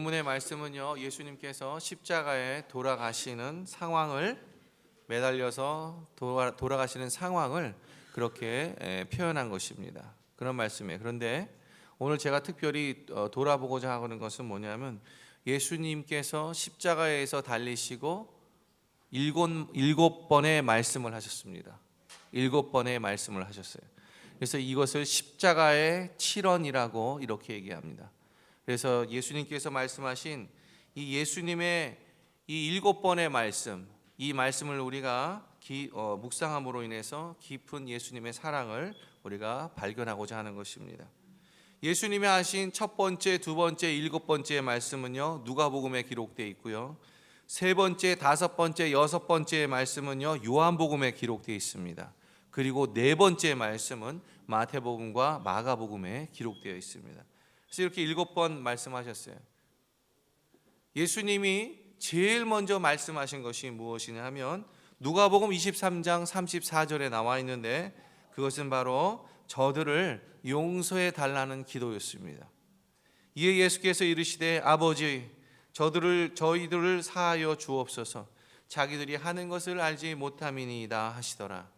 본문의 말씀은요, 예수님께서 십자가에 돌아가시는 상황을 매달려서 돌아가시는 상황을 그렇게 표현한 것입니다. 그런 말씀이에요. 그런데 오늘 제가 특별히 돌아보고자 하는 것은 뭐냐면, 예수님께서 십자가에서 달리시고 일곱 번의 말씀을 하셨습니다. 7번의 말씀을 하셨어요. 그래서 이것을 십자가의 7원이라고 이렇게 얘기합니다. 그래서 예수님께서 말씀하신 이 예수님의 이 7번의 말씀, 이 말씀을 우리가 묵상함으로 인해서 깊은 예수님의 사랑을 우리가 발견하고자 하는 것입니다. 예수님이 하신 첫 번째, 두 번째, 7번째 말씀은요, 누가복음에 기록되어 있고요. 세 번째, 다섯 번째, 여섯 번째 말씀은요, 요한복음에 기록되어 있습니다. 그리고 네 번째 말씀은 마태복음과 마가복음에 기록되어 있습니다. 그래서 이렇게 7번 말씀하셨어요. 예수님이 제일 먼저 말씀하신 것이 무엇이냐 하면 누가복음 23장 34절에 나와 있는데, 그것은 바로 저들을 용서해 달라는 기도였습니다. 이에 예수께서 이르시되 아버지, 저희들을 사하여 주옵소서, 자기들이 하는 것을 알지 못함이니이다 하시더라.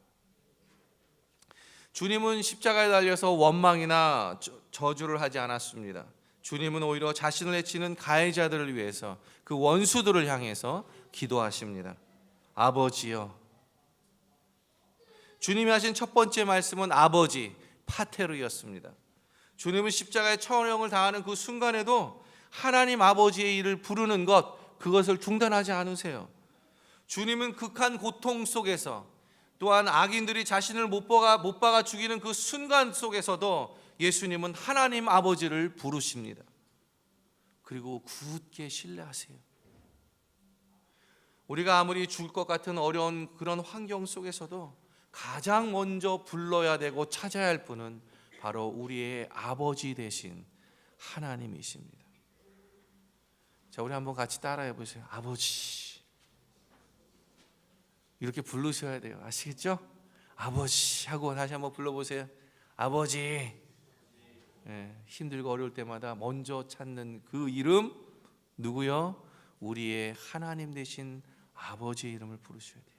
주님은 십자가에 달려서 원망이나 저주를 하지 않았습니다. 주님은 오히려 자신을 해치는 가해자들을 위해서, 그 원수들을 향해서 기도하십니다. 아버지여. 주님이 하신 첫 번째 말씀은 아버지, 파테르였습니다. 주님은 십자가에 처형을 당하는 그 순간에도 하나님 아버지의 이름을 부르는 것, 그것을 중단하지 않으세요. 주님은 극한 고통 속에서, 또한 악인들이 자신을 못 박아 죽이는 그 순간 속에서도 예수님은 하나님 아버지를 부르십니다. 그리고 굳게 신뢰하세요. 우리가 아무리 죽을 것 같은 어려운 그런 환경 속에서도 가장 먼저 불러야 되고 찾아야 할 분은 바로 우리의 아버지 되신 하나님이십니다. 자, 우리 한번 같이 따라해 보세요. 아버지. 이렇게 부르셔야 돼요. 아시겠죠? 아버지 하고 다시 한번 불러보세요. 아버지. 힘들고 어려울 때마다 먼저 찾는 그 이름 누구요? 우리의 하나님 되신 아버지의 이름을 부르셔야 돼요.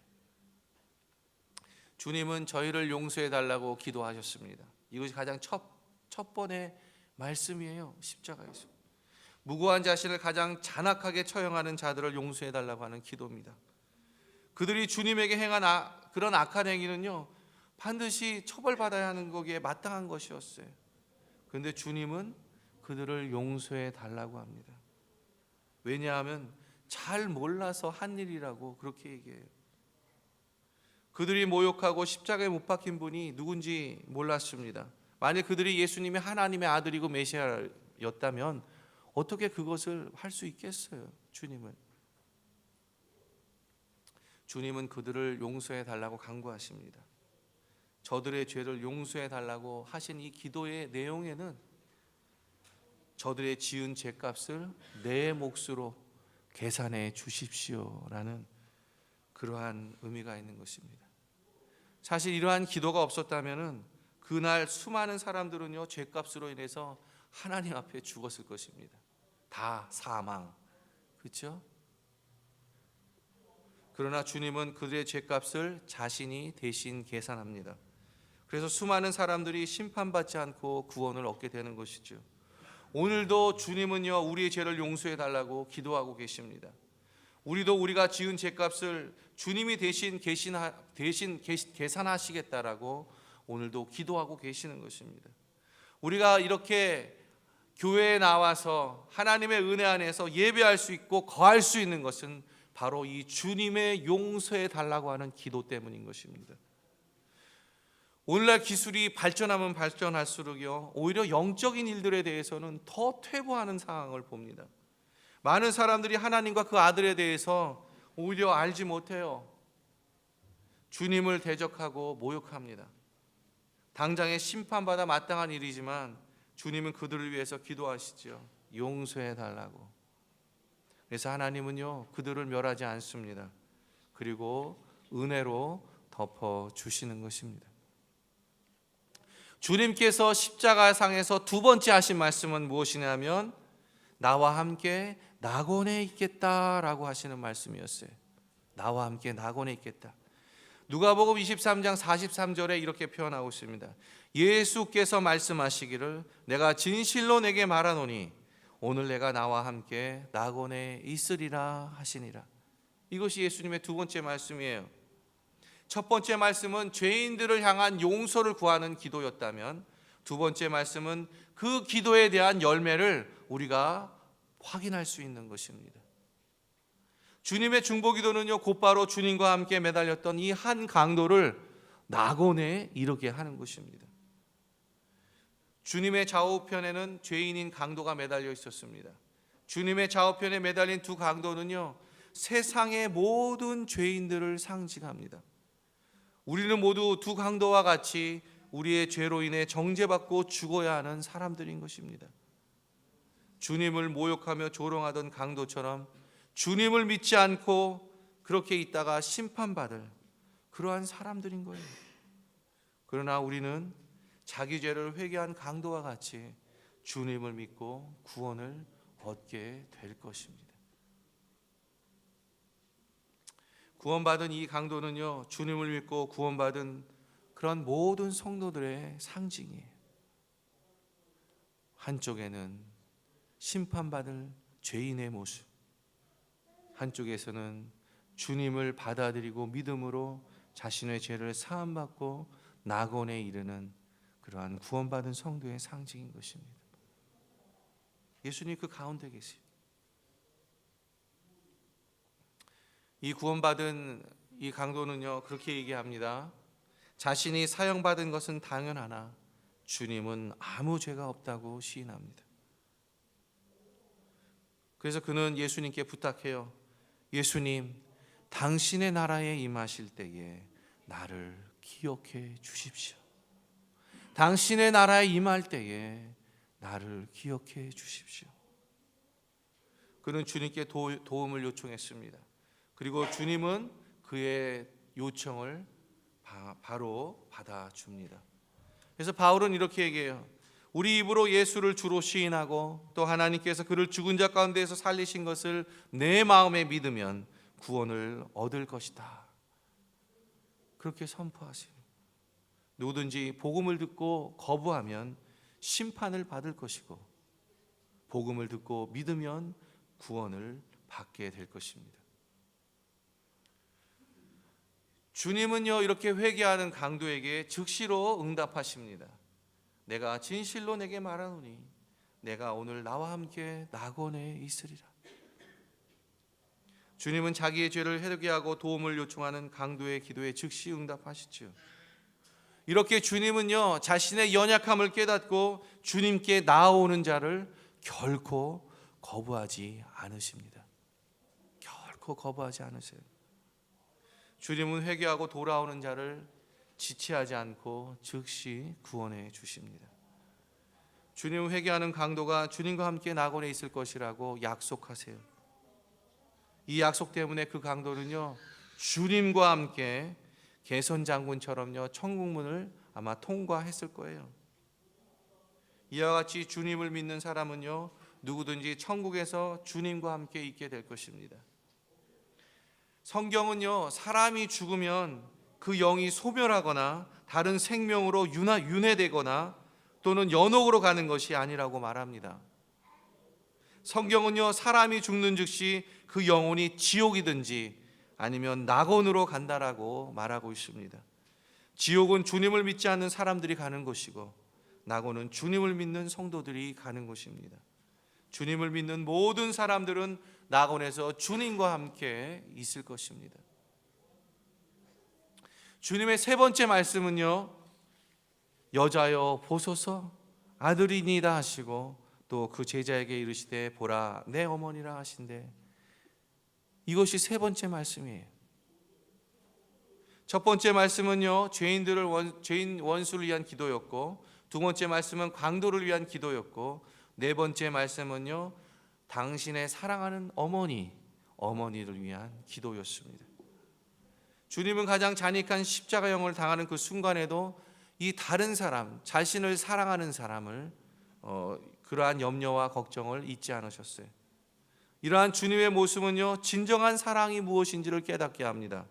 주님은 저희를 용서해 달라고 기도하셨습니다. 이것이 가장 첫 번의 말씀이에요. 십자가에서 무고한 자신을 가장 잔악하게 처형하는 자들을 용서해 달라고 하는 기도입니다. 그들이 주님에게 행한 그런 악한 행위는요, 반드시 처벌받아야 하는 거기에 마땅한 것이었어요. 그런데 주님은 그들을 용서해 달라고 합니다. 왜냐하면 잘 몰라서 한 일이라고 그렇게 얘기해요. 그들이 모욕하고 십자가에 못 박힌 분이 누군지 몰랐습니다. 만약 그들이 예수님이 하나님의 아들이고 메시아였다면 어떻게 그것을 할 수 있겠어요? 주님은 그들을 용서해 달라고 간구하십니다. 저들의 죄를 용서해 달라고 하신 이 기도의 내용에는 저들의 지은 죄값을 내 몫으로 계산해 주십시오라는 그러한 의미가 있는 것입니다. 사실 이러한 기도가 없었다면 그날 수많은 사람들은요, 죄값으로 인해서 하나님 앞에 죽었을 것입니다. 다 사망. 그렇죠? 그러나 주님은 그들의 죄값을 자신이 대신 계산합니다. 그래서 수많은 사람들이 심판받지 않고 구원을 얻게 되는 것이죠. 오늘도 주님은요, 우리의 죄를 용서해 달라고 기도하고 계십니다. 우리가 지은 죄값을 주님이 대신 계산하시겠다라고 오늘도 기도하고 계시는 것입니다. 우리가 이렇게 교회에 나와서 하나님의 은혜 안에서 예배할 수 있고 거할 수 있는 것은 바로 이 주님의 용서해 달라고 하는 기도 때문인 것입니다. 오늘날 기술이 발전하면 발전할수록요, 오히려 영적인 일들에 대해서는 더 퇴보하는 상황을 봅니다. 많은 사람들이 하나님과 그 아들에 대해서 오히려 알지 못해요. 주님을 대적하고 모욕합니다. 당장에 심판받아 마땅한 일이지만 주님은 그들을 위해서 기도하시죠. 용서해 달라고. 그래서 하나님은요, 그들을 멸하지 않습니다. 그리고 은혜로 덮어주시는 것입니다. 주님께서 십자가상에서 두 번째 하신 말씀은 무엇이냐면, 나와 함께 낙원에 있겠다라고 하시는 말씀이었어요. 나와 함께 낙원에 있겠다. 누가복음 23장 43절에 이렇게 표현하고 있습니다. 예수께서 말씀하시기를 내가 진실로 내게 말하노니 오늘 내가 나와 함께 낙원에 있으리라 하시니라. 이것이 예수님의 두 번째 말씀이에요. 첫 번째 말씀은 죄인들을 향한 용서를 구하는 기도였다면, 두 번째 말씀은 그 기도에 대한 열매를 우리가 확인할 수 있는 것입니다. 주님의 중보기도는요, 곧바로 주님과 함께 매달렸던 이 한 강도를 낙원에 이르게 하는 것입니다. 주님의 좌우편에는 죄인인 강도가 매달려 있었습니다. 주님의 좌우편에 매달린 두 강도는요, 세상의 모든 죄인들을 상징합니다. 우리는 모두 두 강도와 같이 우리의 죄로 인해 정죄받고 죽어야 하는 사람들인 것입니다. 주님을 모욕하며 조롱하던 강도처럼 주님을 믿지 않고 그렇게 있다가 심판받을 그러한 사람들인 거예요. 그러나 우리는 자기 죄를 회개한 강도와 같이 주님을 믿고 구원을 얻게 될 것입니다. 구원받은 이 강도는요, 주님을 믿고 구원받은 그런 모든 성도들의 상징이에요. 한쪽에는 심판받을 죄인의 모습, 한쪽에서는 주님을 받아들이고 믿음으로 자신의 죄를 사함받고 낙원에 이르는 그러한 구원받은 성도의 상징인 것입니다. 예수님 그 가운데 계세요. 이 구원받은 이 강도는요, 그렇게 얘기합니다. 자신이 사형받은 것은 당연하나 주님은 아무 죄가 없다고 시인합니다. 그래서 그는 예수님께 부탁해요. 예수님, 당신의 나라에 임하실 때에 나를 기억해 주십시오. 당신의 나라에 임할 때에 나를 기억해 주십시오. 그는 주님께 도움을 요청했습니다. 그리고 주님은 그의 요청을 바로 받아줍니다. 그래서 바울은 이렇게 얘기해요. 우리 입으로 예수를 주로 시인하고 또 하나님께서 그를 죽은 자 가운데에서 살리신 것을 내 마음에 믿으면 구원을 얻을 것이다. 그렇게 선포하세요. 누구든지 복음을 듣고 거부하면 심판을 받을 것이고, 복음을 듣고 믿으면 구원을 받게 될 것입니다. 주님은요, 이렇게 회개하는 강도에게 즉시로 응답하십니다. 내가 진실로 내게 말하노니 내가 오늘 나와 함께 낙원에 있으리라. 주님은 자기의 죄를 회개하고 도움을 요청하는 강도의 기도에 즉시 응답하시죠. 이렇게 주님은요, 자신의 연약함을 깨닫고 주님께 나아오는 자를 결코 거부하지 않으십니다. 결코 거부하지 않으세요. 주님은 회개하고 돌아오는 자를 지체하지 않고 즉시 구원해 주십니다. 주님은 회개하는 강도가 주님과 함께 낙원에 있을 것이라고 약속하세요. 이 약속 때문에 그 강도는요, 주님과 함께 개선장군처럼요, 천국문을 아마 통과했을 거예요. 이와 같이 주님을 믿는 사람은요, 누구든지 천국에서 주님과 함께 있게 될 것입니다. 성경은요, 사람이 죽으면 그 영이 소멸하거나 다른 생명으로 윤회되거나 또는 연옥으로 가는 것이 아니라고 말합니다. 성경은요, 사람이 죽는 즉시 그 영혼이 지옥이든지 아니면 낙원으로 간다라고 말하고 있습니다. 지옥은 주님을 믿지 않는 사람들이 가는 곳이고, 낙원은 주님을 믿는 성도들이 가는 곳입니다. 주님을 믿는 모든 사람들은 낙원에서 주님과 함께 있을 것입니다. 주님의 세 번째 말씀은요, 여자여 보소서 아들이니이다 하시고 또 그 제자에게 이르시되 보라 내 어머니라 하신대. 이것이 세 번째 말씀이에요. 첫 번째 말씀은요, 죄인 원수를 위한 기도였고, 두 번째 말씀은 강도를 위한 기도였고, 네 번째 말씀은요, 당신의 사랑하는 어머니를 위한 기도였습니다. 주님은 가장 잔인한 십자가형을 당하는 그 순간에도 이 다른 사람, 자신을 사랑하는 사람을 그러한 염려와 걱정을 잊지 않으셨어요. 이러한 주님의 모습은요, 진정한 사랑이 무엇인지를 깨닫게 합니다.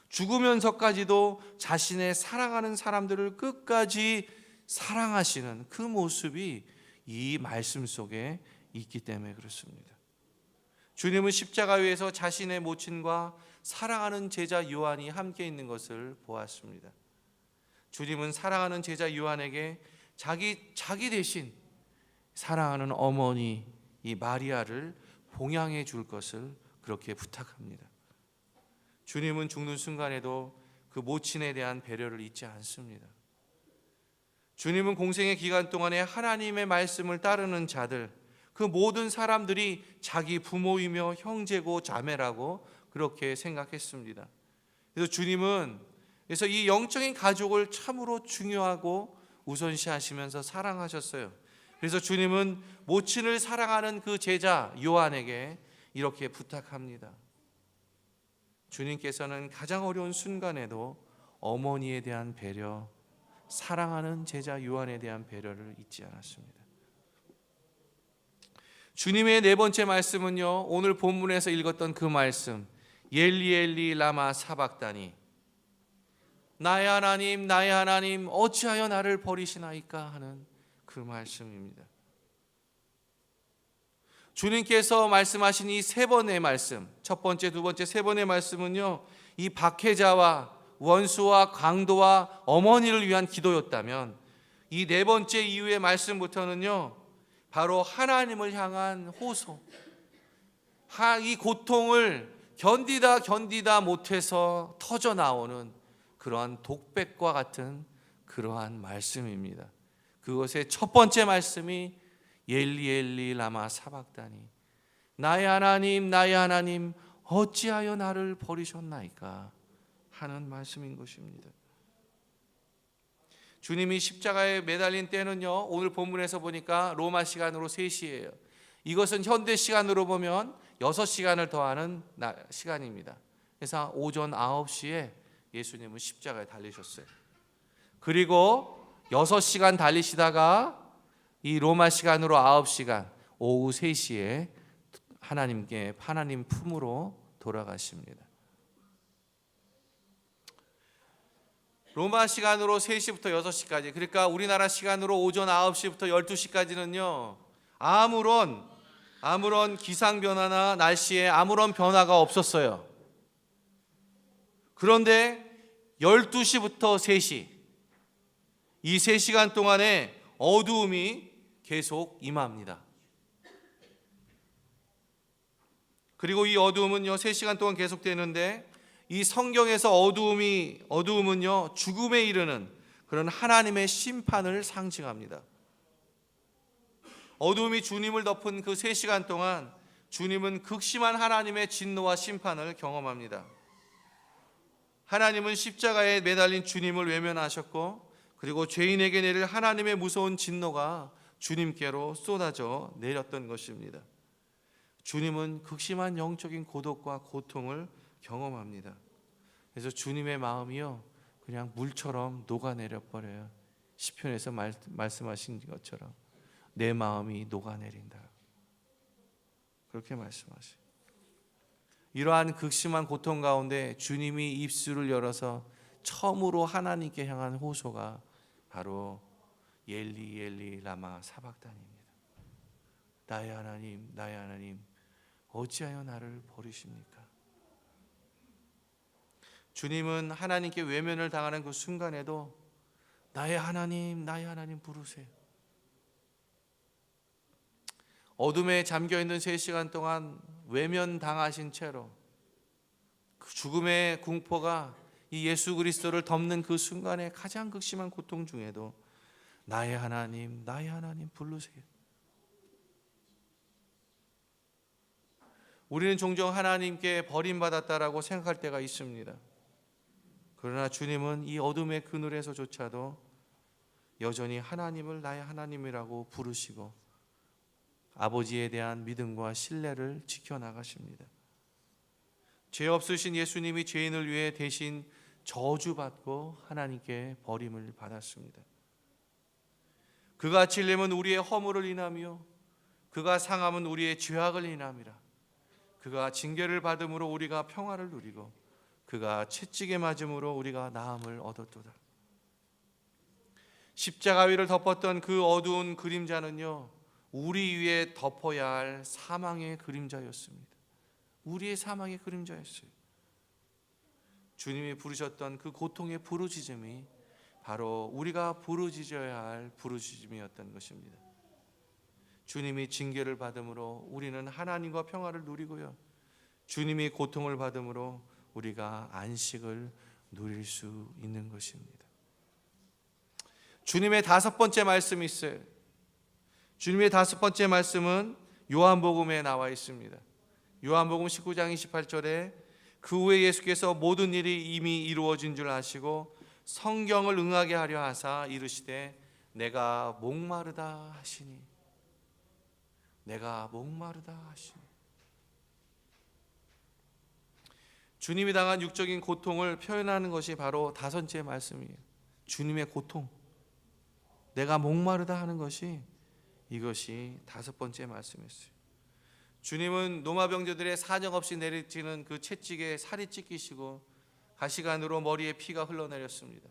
죽으면서까지도 자신의 사랑하는 사람들을 끝까지 사랑하시는 그 모습이 이 말씀 속에 있기 때문에 그렇습니다. 주님은 십자가 위에서 자신의 모친과 사랑하는 제자 요한이 함께 있는 것을 보았습니다. 주님은 사랑하는 제자 요한에게 자기 대신 사랑하는 어머니 이 마리아를 봉양해 줄 것을 그렇게 부탁합니다. 주님은 죽는 순간에도 그 모친에 대한 배려를 잊지 않습니다. 주님은 공생의 기간 동안에 하나님의 말씀을 따르는 자들, 그 모든 사람들이 자기 부모이며 형제고 자매라고 그렇게 생각했습니다. 그래서 주님은 이 영적인 가족을 참으로 중요하고 우선시하시면서 사랑하셨어요. 그래서 주님은 모친을 사랑하는 그 제자 요한에게 이렇게 부탁합니다. 주님께서는 가장 어려운 순간에도 어머니에 대한 배려, 사랑하는 제자 요한에 대한 배려를 잊지 않았습니다. 주님의 네 번째 말씀은요, 오늘 본문에서 읽었던 그 말씀, 엘리 엘리 라마 사박다니, 나의 하나님 나의 하나님 어찌하여 나를 버리시나이까 하는 그 말씀입니다. 주님께서 말씀하신 이 세 번의 말씀, 첫 번째, 두 번째, 세 번의 말씀은요, 이 박해자와 원수와 강도와 어머니를 위한 기도였다면, 이 네 번째 이후의 말씀부터는요, 바로 하나님을 향한 호소, 이 고통을 견디다 못해서 터져 나오는 그러한 독백과 같은 그러한 말씀입니다. 그것의 첫 번째 말씀이 엘리 엘리 라마 사박다니, 나의 하나님 어찌하여 나를 버리셨나이까 하는 말씀인 것입니다. 주님이 십자가에 매달린 때는요, 오늘 본문에서 보니까 로마 시간으로 3시예요. 이것은 현대 시간으로 보면 6시간을 더하는 시간입니다. 그래서 오전 9시에 예수님은 십자가에 달리셨어요. 그리고 6시간 달리시다가 이 로마 시간으로 9시간, 오후 3시에 하나님 품으로 돌아가십니다. 로마 시간으로 3시부터 6시까지, 그러니까 우리나라 시간으로 오전 9시부터 12시까지는요, 아무런 기상 변화나 날씨에 아무런 변화가 없었어요. 그런데 12시부터 3시, 이 3시간 동안에 어두움이 계속 임합니다. 그리고 이 어두움은요, 3시간 동안 계속되는데, 이 성경에서 어두움은요, 죽음에 이르는 그런 하나님의 심판을 상징합니다. 어두움이 주님을 덮은 그 3시간 동안 주님은 극심한 하나님의 진노와 심판을 경험합니다. 하나님은 십자가에 매달린 주님을 외면하셨고, 그리고 죄인에게 내릴 하나님의 무서운 진노가 주님께로 쏟아져 내렸던 것입니다. 주님은 극심한 영적인 고독과 고통을 경험합니다. 그래서 주님의 마음이요, 그냥 물처럼 녹아내려 버려요. 시편에서 말씀하신 것처럼 내 마음이 녹아내린다, 그렇게 말씀하세요. 이러한 극심한 고통 가운데 주님이 입술을 열어서 처음으로 하나님께 향한 호소가 바로 엘리 엘리 라마 사박단입니다. 나의 하나님 어찌하여 나를 버리십니까? 주님은 하나님께 외면을 당하는 그 순간에도 나의 하나님 부르세요. 어둠에 잠겨있는 3시간 동안 외면당하신 채로 그 죽음의 공포가 이 예수 그리스도를 덮는 그 순간에 가장 극심한 고통 중에도 나의 하나님 부르세요. 우리는 종종 하나님께 버림받았다라고 생각할 때가 있습니다. 그러나 주님은 이 어둠의 그늘에서조차도 여전히 하나님을 나의 하나님이라고 부르시고 아버지에 대한 믿음과 신뢰를 지켜나가십니다. 죄 없으신 예수님이 죄인을 위해 대신 저주받고 하나님께 버림을 받았습니다. 그가 찔림은 우리의 허물을 인하며 그가 상함은 우리의 죄악을 인함이라. 그가 징계를 받음으로 우리가 평화를 누리고 그가 채찍에 맞음으로 우리가 나음을 얻었도다. 십자가 위를 덮었던 그 어두운 그림자는요, 우리 위에 덮어야 할 사망의 그림자였습니다. 우리의 사망의 그림자였어요. 주님이 부르셨던 그 고통의 부르짖음이 바로 우리가 부르짖어야 할 부르짖음이었던 것입니다. 주님이 징계를 받음으로 우리는 하나님과 평화를 누리고요, 주님이 고통을 받음으로 우리가 안식을 누릴 수 있는 것입니다. 주님의 다섯 번째 말씀이 있어요. 주님의 다섯 번째 말씀은 요한복음에 나와 있습니다. 요한복음 19장 28절에 그 후에 예수께서 모든 일이 이미 이루어진 줄 아시고 성경을 응하게 하려 하사 이르시되 내가 목마르다 하시니, 내가 목마르다 하시니. 주님이 당한 육적인 고통을 표현하는 것이 바로 다섯째 말씀이에요. 주님의 고통, 내가 목마르다 하는 것이, 이것이 다섯 번째 말씀이었어요. 주님은 노마병자들의 사정없이 내리치는 그 채찍에 살이 찢기시고 가시관으로 머리에 피가 흘러내렸습니다.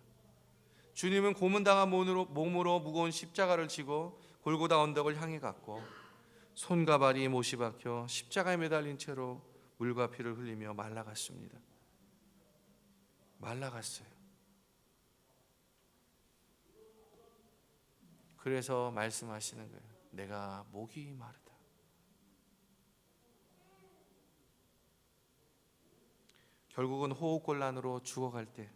주님은 고문당한 몸으로 무거운 십자가를 지고 골고다 언덕을 향해 갔고 손과 발이 못이 박혀 십자가에 매달린 채로 물과 피를 흘리며 말라갔습니다. 말라갔어요. 그래서 말씀하시는 거예요. 내가 목이 마르다. 결국은 호흡곤란으로 죽어갈 때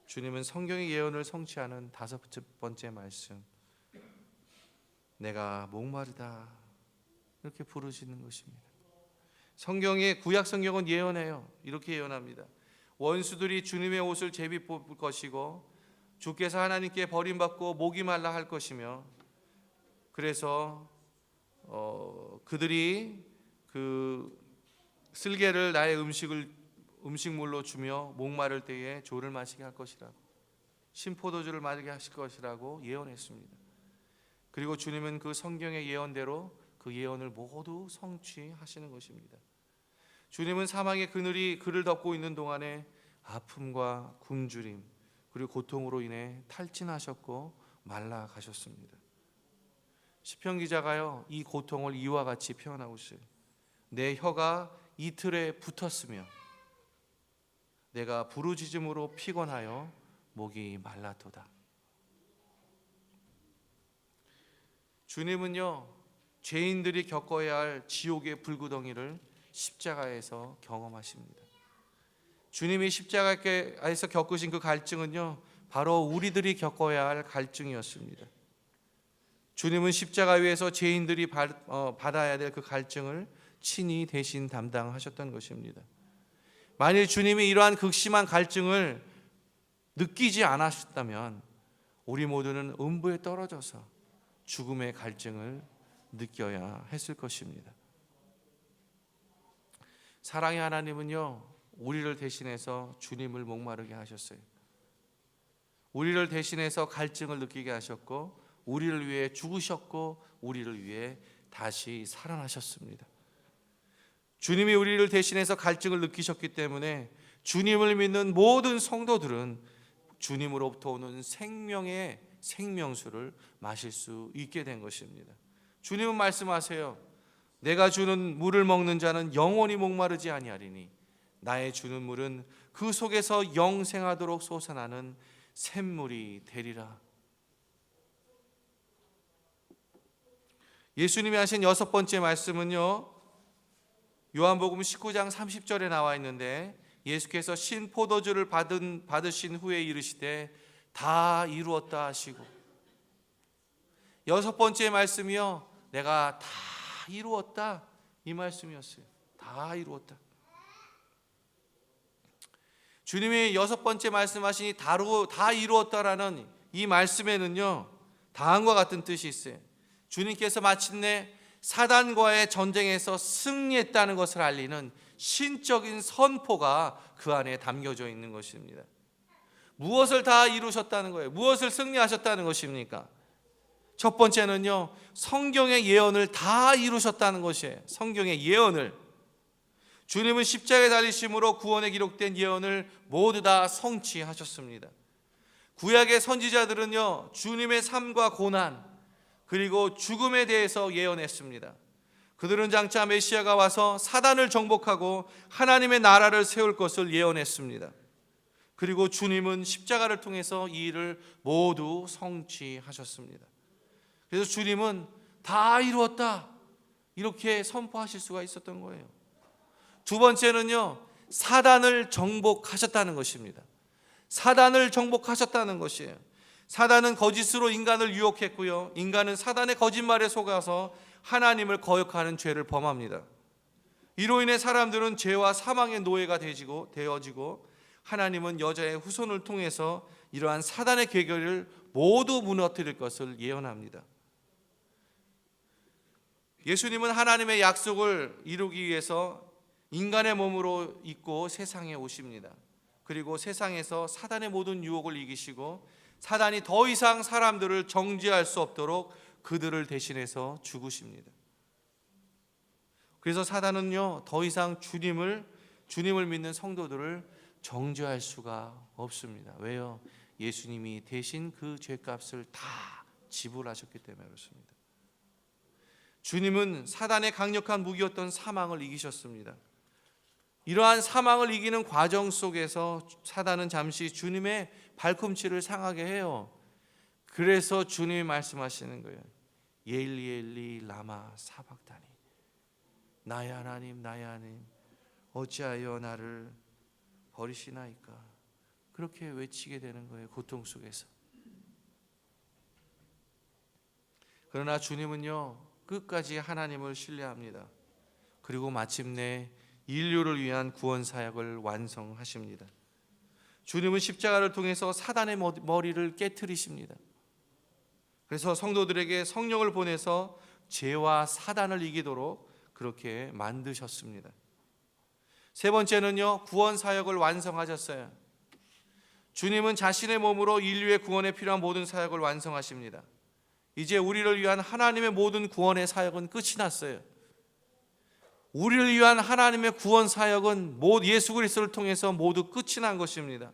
주님은 성경의 예언을 성취하는 다섯 번째 말씀, 내가 목마르다, 이렇게 부르시는 것입니다. 성경의 구약 성경은 예언해요. 이렇게 예언합니다. 원수들이 주님의 옷을 제비 뽑을 것이고 주께서 하나님께 버림받고 목이 말라 할 것이며, 그래서 그들이 그 쓸개를 나의 음식물로 주며 목마를 때에 조를 마시게 할 것이라고, 신포도주를 마시게 하실 것이라고 예언했습니다. 그리고 주님은 그 성경의 예언대로 그 예언을 모두 성취하시는 것입니다. 주님은 사망의 그늘이 그를 덮고 있는 동안에 아픔과 굶주림 그리고 고통으로 인해 탈진하셨고 말라가셨습니다. 시편 기자가요, 이 고통을 이와 같이 표현하고 있어요. 내 혀가 이틀에 붙었으며 내가 부르짖음으로 피곤하여 목이 말라도다. 주님은요, 죄인들이 겪어야 할 지옥의 불구덩이를 십자가에서 경험하십니다. 주님이 십자가에서 겪으신 그 갈증은요, 바로 우리들이 겪어야 할 갈증이었습니다. 주님은 십자가 위에서 죄인들이 받아야 될 그 갈증을 친히 대신 담당하셨던 것입니다. 만일 주님이 이러한 극심한 갈증을 느끼지 않으셨다면 우리 모두는 음부에 떨어져서 죽음의 갈증을 느껴야 했을 것입니다. 사랑의 하나님은요, 우리를 대신해서 주님을 목마르게 하셨어요. 우리를 대신해서 갈증을 느끼게 하셨고 우리를 위해 죽으셨고 우리를 위해 다시 살아나셨습니다. 주님이 우리를 대신해서 갈증을 느끼셨기 때문에 주님을 믿는 모든 성도들은 주님으로부터 오는 생명의 생명수를 마실 수 있게 된 것입니다. 주님은 말씀하세요. 내가 주는 물을 먹는 자는 영원히 목마르지 아니하리니 나의 주는 물은 그 속에서 영생하도록 솟아나는 샘물이 되리라. 예수님이 하신 여섯 번째 말씀은요, 요한복음 19장 30절에 나와 있는데, 예수께서 신포도주를 받으신 후에 이르시되 다 이루었다 하시고, 여섯 번째 말씀이요, 내가 다 이루었다, 이 말씀이었어요. 다 이루었다. 주님이 여섯 번째 말씀하시니 다 이루었다라는 이 말씀에는요, 다음과 같은 뜻이 있어요. 주님께서 마침내 사단과의 전쟁에서 승리했다는 것을 알리는 신적인 선포가 그 안에 담겨져 있는 것입니다. 무엇을 다 이루셨다는 거예요? 무엇을 승리하셨다는 것입니까? 첫 번째는요, 성경의 예언을 다 이루셨다는 것이에요. 성경의 예언을. 주님은 십자가에 달리심으로 구원에 기록된 예언을 모두 다 성취하셨습니다. 구약의 선지자들은요, 주님의 삶과 고난 그리고 죽음에 대해서 예언했습니다. 그들은 장차 메시아가 와서 사단을 정복하고 하나님의 나라를 세울 것을 예언했습니다. 그리고 주님은 십자가를 통해서 이 일을 모두 성취하셨습니다. 그래서 주님은 다 이루었다 이렇게 선포하실 수가 있었던 거예요. 두 번째는요, 사단을 정복하셨다는 것입니다. 사단을 정복하셨다는 것이에요. 사단은 거짓으로 인간을 유혹했고요, 인간은 사단의 거짓말에 속아서 하나님을 거역하는 죄를 범합니다. 이로 인해 사람들은 죄와 사망의 노예가 되어지고 하나님은 여자의 후손을 통해서 이러한 사단의 계략을 모두 무너뜨릴 것을 예언합니다. 예수님은 하나님의 약속을 이루기 위해서 인간의 몸으로 입고 세상에 오십니다. 그리고 세상에서 사단의 모든 유혹을 이기시고 사단이 더 이상 사람들을 정죄할 수 없도록 그들을 대신해서 죽으십니다. 그래서 사단은요, 더 이상 주님을 믿는 성도들을 정죄할 수가 없습니다. 왜요? 예수님이 대신 그 죄값을 다 지불하셨기 때문에 그렇습니다. 주님은 사단의 강력한 무기였던 사망을 이기셨습니다. 이러한 사망을 이기는 과정 속에서 사단은 잠시 주님의 발꿈치를 상하게 해요. 그래서 주님이 말씀하시는 거예요. 예일리 엘리 라마 사박다니, 나의 하나님 나의 하나님 어찌하여 나를 버리시나이까. 그렇게 외치게 되는 거예요, 고통 속에서. 그러나 주님은요, 끝까지 하나님을 신뢰합니다. 그리고 마침내 인류를 위한 구원 사역을 완성하십니다. 주님은 십자가를 통해서 사단의 머리를 깨트리십니다. 그래서 성도들에게 성령을 보내서 죄와 사단을 이기도록 그렇게 만드셨습니다. 세 번째는요, 구원 사역을 완성하셨어요. 주님은 자신의 몸으로 인류의 구원에 필요한 모든 사역을 완성하십니다. 이제 우리를 위한 하나님의 모든 구원의 사역은 끝이 났어요. 우리를 위한 하나님의 구원 사역은 예수 그리스도를 통해서 모두 끝이 난 것입니다.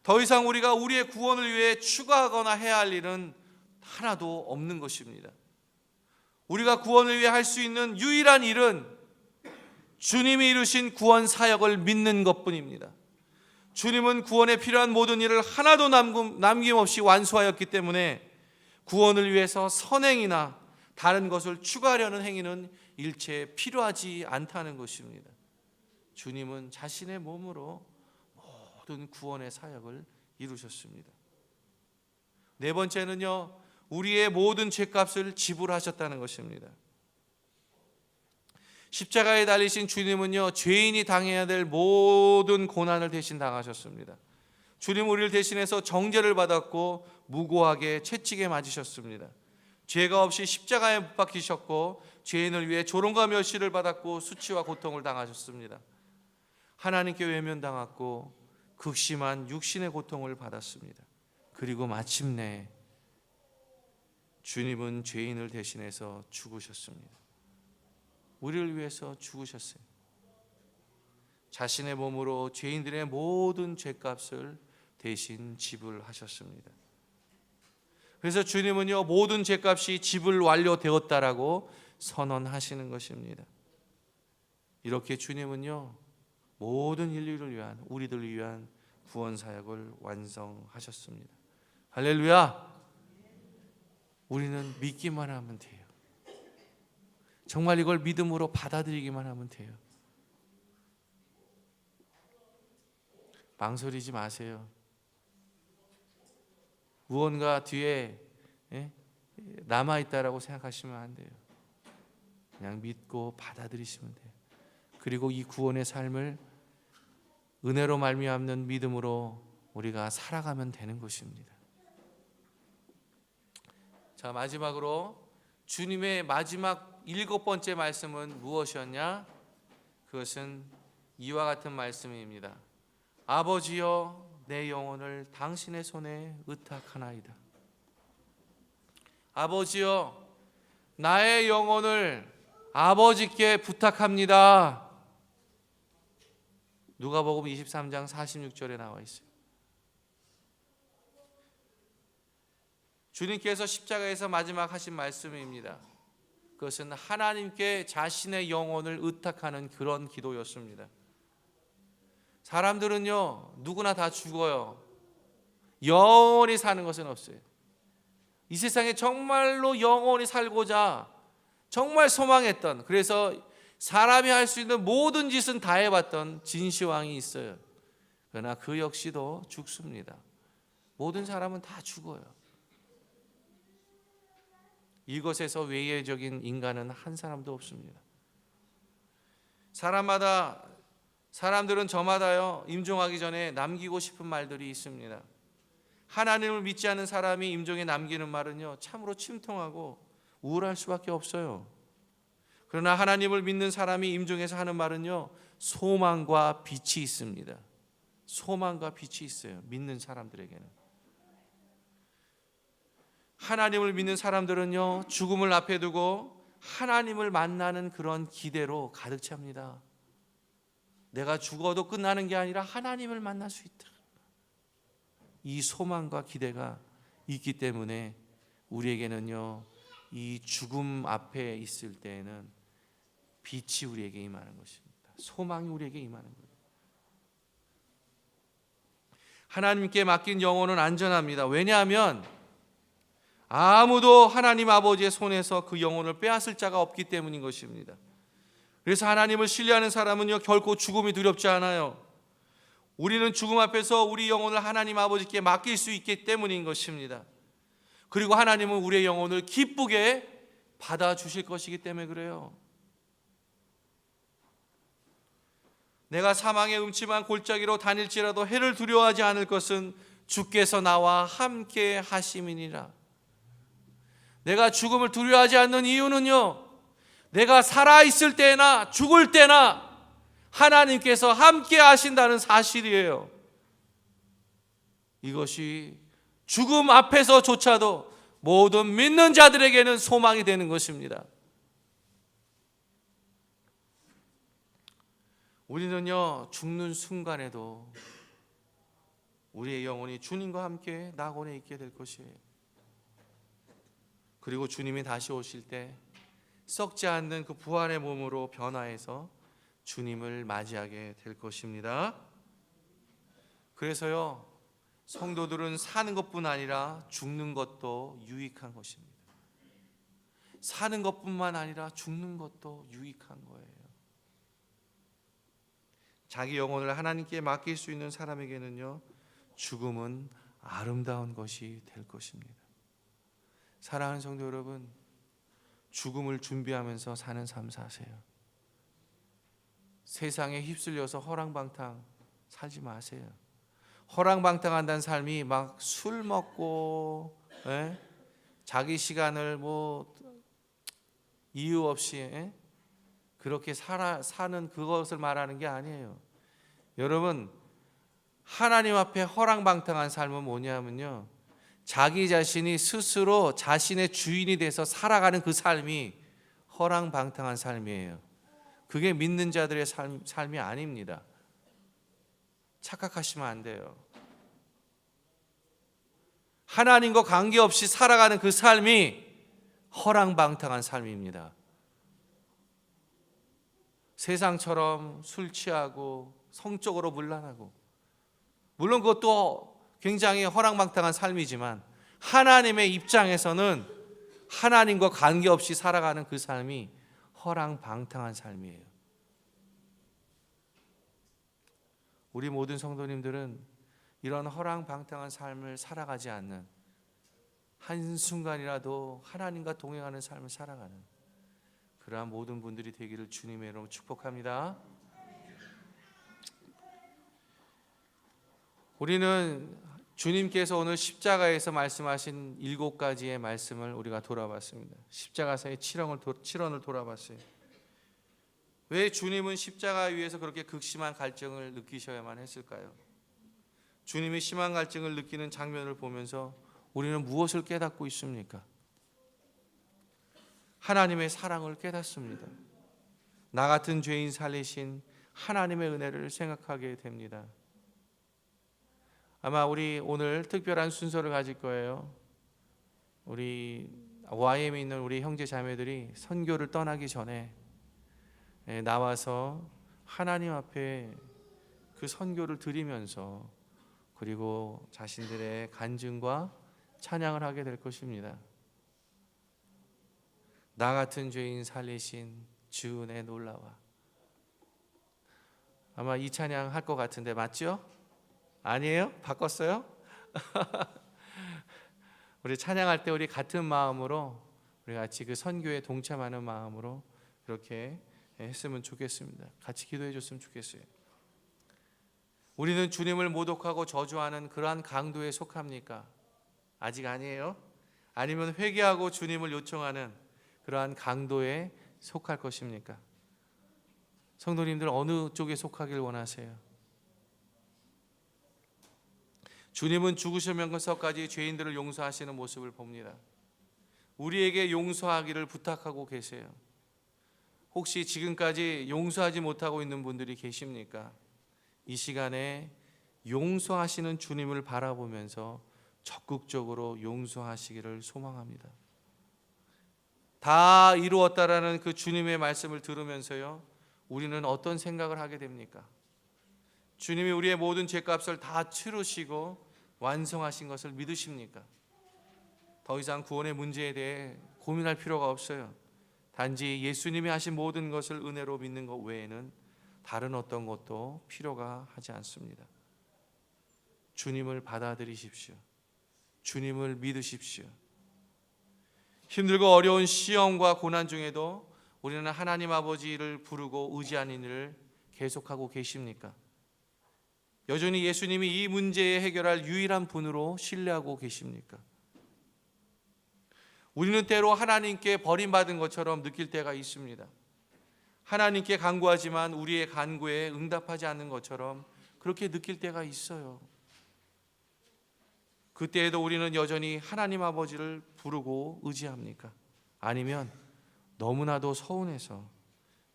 더 이상 우리가 우리의 구원을 위해 추가하거나 해야 할 일은 하나도 없는 것입니다. 우리가 구원을 위해 할 수 있는 유일한 일은 주님이 이루신 구원 사역을 믿는 것뿐입니다. 주님은 구원에 필요한 모든 일을 하나도 남김없이 완수하였기 때문에 구원을 위해서 선행이나 다른 것을 추가하려는 행위는 일체 필요하지 않다는 것입니다. 주님은 자신의 몸으로 모든 구원의 사역을 이루셨습니다. 네 번째는요, 우리의 모든 죄값을 지불하셨다는 것입니다. 십자가에 달리신 주님은요, 죄인이 당해야 될 모든 고난을 대신 당하셨습니다. 주님 우리를 대신해서 정죄를 받았고 무고하게 채찍에 맞으셨습니다. 죄가 없이 십자가에 못 박히셨고 죄인을 위해 조롱과 멸시를 받았고 수치와 고통을 당하셨습니다. 하나님께 외면당했고 극심한 육신의 고통을 받았습니다. 그리고 마침내 주님은 죄인을 대신해서 죽으셨습니다. 우리를 위해서 죽으셨어요. 자신의 몸으로 죄인들의 모든 죄값을 대신 지불하셨습니다. 그래서 주님은요, 모든 죄값이 지불 완료되었다라고 선언하시는 것입니다. 이렇게 주님은요, 모든 인류를 위한, 우리들을 위한 구원 사역을 완성하셨습니다. 할렐루야! 우리는 믿기만 하면 돼요. 정말 이걸 믿음으로 받아들이기만 하면 돼요. 망설이지 마세요. 무언가 뒤에 남아있다라고 생각하시면 안 돼요. 그냥 믿고 받아들이시면 돼요. 그리고 이 구원의 삶을 은혜로 말미암는 믿음으로 우리가 살아가면 되는 것입니다. 자, 마지막으로 주님의 마지막 7번째 말씀은 무엇이었냐? 그것은 이와 같은 말씀입니다. 아버지여, 내 영혼을 당신의 손에 의탁하나이다. 아버지여, 나의 영혼을 아버지께 부탁합니다. 누가복음 23장 46절에 나와 있어요. 주님께서 십자가에서 마지막 하신 말씀입니다. 그것은 하나님께 자신의 영혼을 의탁하는 그런 기도였습니다. 사람들은요, 누구나 다 죽어요. 영원히 사는 것은 없어요. 이 세상에 정말로 영원히 살고자 정말 소망했던, 그래서 사람이 할 수 있는 모든 짓은 다 해봤던 진시황이 있어요. 그러나 그 역시도 죽습니다. 모든 사람은 다 죽어요. 이것에서 외예적인 인간은 한 사람도 없습니다. 사람들은 저마다요, 임종하기 전에 남기고 싶은 말들이 있습니다. 하나님을 믿지 않는 사람이 임종에 남기는 말은요, 참으로 침통하고 우울할 수밖에 없어요. 그러나 하나님을 믿는 사람이 임종에서 하는 말은요, 소망과 빛이 있습니다. 소망과 빛이 있어요. 믿는 사람들에게는. 하나님을 믿는 사람들은요, 죽음을 앞에 두고 하나님을 만나는 그런 기대로 가득 찹니다. 내가 죽어도 끝나는 게 아니라 하나님을 만날 수 있다. 이 소망과 기대가 있기 때문에 우리에게는요, 이 죽음 앞에 있을 때에는 빛이 우리에게 임하는 것입니다. 소망이 우리에게 임하는 거예요. 하나님께 맡긴 영혼은 안전합니다. 왜냐하면 아무도 하나님 아버지의 손에서 그 영혼을 빼앗을 자가 없기 때문인 것입니다. 그래서 하나님을 신뢰하는 사람은요, 결코 죽음이 두렵지 않아요. 우리는 죽음 앞에서 우리 영혼을 하나님 아버지께 맡길 수 있기 때문인 것입니다. 그리고 하나님은 우리의 영혼을 기쁘게 받아주실 것이기 때문에 그래요. 내가 사망의 음침한 골짜기로 다닐지라도 해를 두려워하지 않을 것은 주께서 나와 함께 하심이니라. 내가 죽음을 두려워하지 않는 이유는요, 내가 살아있을 때나 죽을 때나 하나님께서 함께 하신다는 사실이에요. 이것이 죽음 앞에서조차도 모든 믿는 자들에게는 소망이 되는 것입니다. 우리는요, 죽는 순간에도 우리의 영혼이 주님과 함께 낙원에 있게 될 것이에요. 그리고 주님이 다시 오실 때 썩지 않는 그 부활의 몸으로 변화해서 주님을 맞이하게 될 것입니다. 그래서요, 성도들은 사는 것뿐 아니라 죽는 것도 유익한 것입니다. 사는 것뿐만 아니라 죽는 것도 유익한 거예요. 자기 영혼을 하나님께 맡길 수 있는 사람에게는요, 죽음은 아름다운 것이 될 것입니다. 사랑하는 성도 여러분, 죽음을 준비하면서 사는 삶 사세요. 세상에 휩쓸려서 허랑방탕 살지 마세요. 허랑방탕한다는 삶이 막 술 먹고, 자기 시간을 이유 없이 그렇게 사는 그것을 말하는 게 아니에요. 여러분, 하나님 앞에 허랑방탕한 삶은 뭐냐면요, 자기 자신이 스스로 자신의 주인이 돼서 살아가는 그 삶이 허랑방탕한 삶이에요. 그게 믿는 자들의 삶이 아닙니다. 착각하시면 안 돼요. 하나님과 관계없이 살아가는 그 삶이 허랑방탕한 삶입니다. 세상처럼 술 취하고 성적으로 문란하고, 물론 그것도 굉장히 허랑방탕한 삶이지만 하나님의 입장에서는 하나님과 관계없이 살아가는 그 삶이 허랑방탕한 삶이에요. 우리 모든 성도님들은 이런 허랑방탕한 삶을 살아가지 않는, 한순간이라도 하나님과 동행하는 삶을 살아가는 그러한 모든 분들이 되기를 주님의 이름으로 축복합니다. 우리는 주님께서 오늘 십자가에서 말씀하신 7가지의 말씀을 우리가 돌아봤습니다. 십자가사의 7원을 돌아봤어요. 왜 주님은 십자가 위에서 그렇게 극심한 갈증을 느끼셔야만 했을까요? 주님이 심한 갈증을 느끼는 장면을 보면서 우리는 무엇을 깨닫고 있습니까? 하나님의 사랑을 깨닫습니다. 나 같은 죄인 살리신 하나님의 은혜를 생각하게 됩니다. 아마 우리 오늘 특별한 순서를 가질 거예요. 우리 YM에 있는 우리 형제 자매들이 선교를 떠나기 전에 나와서 하나님 앞에 그 선교를 드리면서 그리고 자신들의 간증과 찬양을 하게 될 것입니다. 나 같은 죄인 살리신 주 은혜 놀라와. 아마 이 찬양 할 것 같은데 맞죠? 아니에요? 바꿨어요? 우리 찬양할 때 우리 같은 마음으로 우리 같이 그 선교에 동참하는 마음으로 그렇게 했으면 좋겠습니다. 같이 기도해 줬으면 좋겠어요. 우리는 주님을 모독하고 저주하는 그러한 강도에 속합니까? 아직 아니에요? 아니면 회개하고 주님을 요청하는 그러한 강도에 속할 것입니까? 성도님들 어느 쪽에 속하길 원하세요? 주님은 죽으시면서까지 죄인들을 용서하시는 모습을 봅니다. 우리에게 용서하기를 부탁하고 계세요. 혹시 지금까지 용서하지 못하고 있는 분들이 계십니까? 이 시간에 용서하시는 주님을 바라보면서 적극적으로 용서하시기를 소망합니다. 다 이루었다라는 그 주님의 말씀을 들으면서요, 우리는 어떤 생각을 하게 됩니까? 주님이 우리의 모든 죄값을 다 치르시고 완성하신 것을 믿으십니까? 더 이상 구원의 문제에 대해 고민할 필요가 없어요. 단지 예수님이 하신 모든 것을 은혜로 믿는 것 외에는 다른 어떤 것도 필요가 하지 않습니다. 주님을 받아들이십시오. 주님을 믿으십시오. 힘들고 어려운 시험과 고난 중에도 우리는 하나님 아버지를 부르고 의지하는 일을 계속하고 계십니까? 여전히 예수님이 이 문제에 해결할 유일한 분으로 신뢰하고 계십니까? 우리는 때로 하나님께 버림받은 것처럼 느낄 때가 있습니다. 하나님께 간구하지만 우리의 간구에 응답하지 않는 것처럼 그렇게 느낄 때가 있어요. 그때에도 우리는 여전히 하나님 아버지를 부르고 의지합니까? 아니면 너무나도 서운해서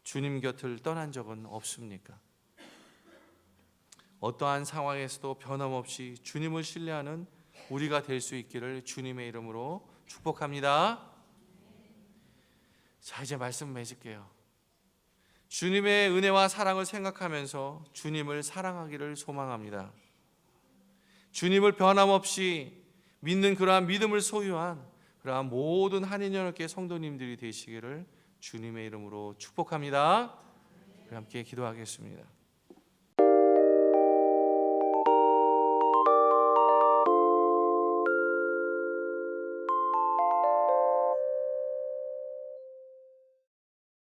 주님 곁을 떠난 적은 없습니까? 어떠한 상황에서도 변함없이 주님을 신뢰하는 우리가 될 수 있기를 주님의 이름으로 축복합니다. 자, 이제 말씀 맺을게요. 주님의 은혜와 사랑을 생각하면서 주님을 사랑하기를 소망합니다. 주님을 변함없이 믿는 그러한 믿음을 소유한 그러한 모든 한인연합회 성도님들이 되시기를 주님의 이름으로 축복합니다. 우리 함께 기도하겠습니다.